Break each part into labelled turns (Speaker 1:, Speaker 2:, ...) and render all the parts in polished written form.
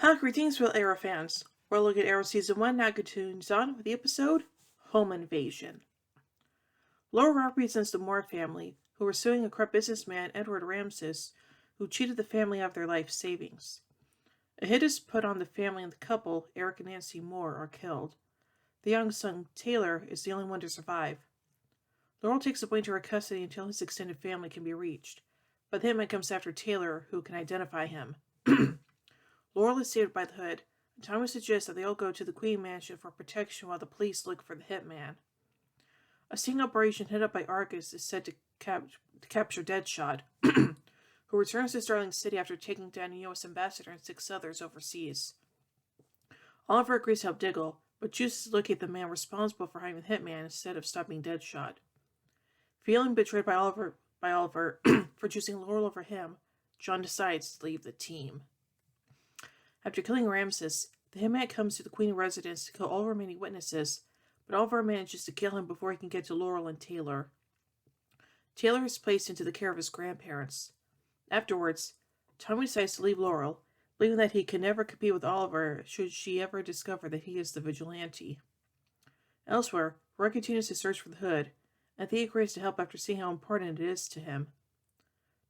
Speaker 1: Hi, greetings, Real Arrow fans. We're looking at Arrow Season 1, now continues on with the episode Home Invasion. Laurel represents the Moore family, who were suing a corrupt businessman, Edward Ramses, who cheated the family out of their life savings. A hit is put on the family and the couple, Eric and Nancy Moore, are killed. The young son, Taylor, is the only one to survive. Laurel takes the boy into her custody until his extended family can be reached, but the hitman comes after Taylor, who can identify him. Laurel is saved by the hood, and Tommy suggests that they all go to the Queen Mansion for protection while the police look for the hitman. A sting operation headed up by Argus is set to capture Deadshot, who returns to Starling City after taking down a U.S. ambassador and 6 others overseas. Oliver agrees to help Diggle, but chooses to locate the man responsible for hiring the hitman instead of stopping Deadshot. Feeling betrayed by Oliver for choosing Laurel over him, John decides to leave the team. After killing Ramses, the hitman comes to the Queen residence to kill all remaining witnesses, but Oliver manages to kill him before he can get to Laurel and Taylor. Taylor is placed into the care of his grandparents. Afterwards, Tommy decides to leave Laurel, believing that he can never compete with Oliver should she ever discover that he is the vigilante. Elsewhere, Roy continues to search for the hood, and Thea agrees to help after seeing how important it is to him.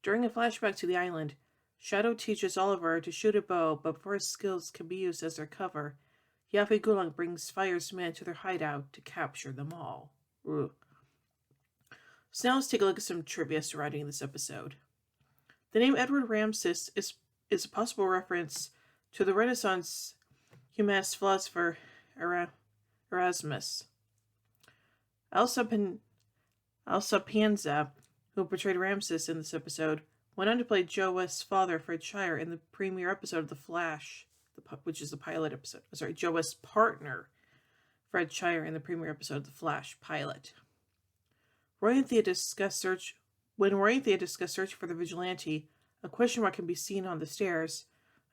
Speaker 1: During a flashback to the island, Shadow teaches Oliver to shoot a bow, but before his skills can be used as their cover, Yafe Gulang brings Fire's men to their hideout to capture them all. Ugh. So now let's take a look at some trivia surrounding this episode. The name Edward Ramses is a possible reference to the Renaissance humanist philosopher Erasmus. Elsa Panza, who portrayed Ramses in this episode, went on to play Joe West's father, Fred Shire, in the premiere episode of The Flash, which is the pilot episode. Joe West's partner, Fred Shire, in the premiere episode of The Flash pilot. When Roy and Thea discuss searching for the vigilante, a question mark can be seen on the stairs,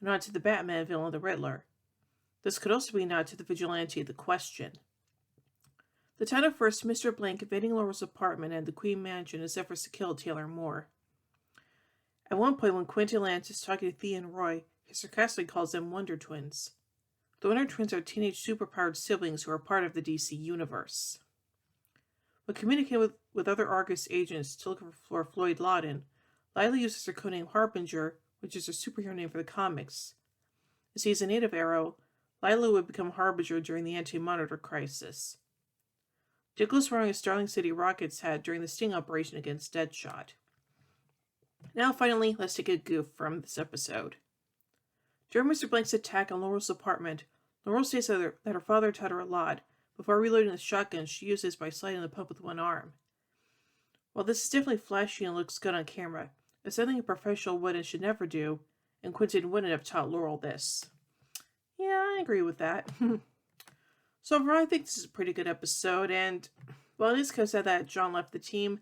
Speaker 1: a nod to the Batman villain, the Riddler. This could also be a nod to the vigilante, the Question. The title first, Mr. Blank invading Laurel's apartment and the Queen Mansion in his efforts to kill Taylor Moore. At one point, when Quentin Lance is talking to Thea and Roy, he sarcastically calls them Wonder Twins. The Wonder Twins are teenage superpowered siblings who are part of the DC universe. When communicating with other Argus agents to look for Floyd Lawton, Lila uses her codename Harbinger, which is her superhero name for the comics. As he is a native Arrow, Lila would become Harbinger during the Anti-Monitor crisis. Diggle is wearing a Starling City Rockets hat during the sting operation against Deadshot. Now, finally, let's take a goof from this episode. During Mr. Blank's attack on Laurel's apartment, Laurel states that her father taught her a lot before reloading the shotgun she uses by sliding the pump with one arm. While this is definitely flashy and looks good on camera, it's something a professional would and should never do, and Quentin wouldn't have taught Laurel this. Yeah, I agree with that. So overall, I think this is a pretty good episode, and well, it is because of that John left the team.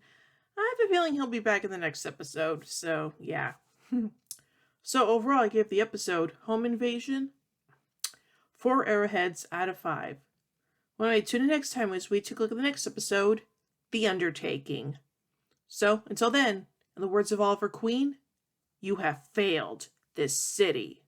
Speaker 1: I have a feeling he'll be back in the next episode, so yeah. So overall, I gave the episode Home Invasion 4 arrowheads out of 5. When I tune in next time as we take a look at the next episode, The Undertaking. So, until then, in the words of Oliver Queen, you have failed this city.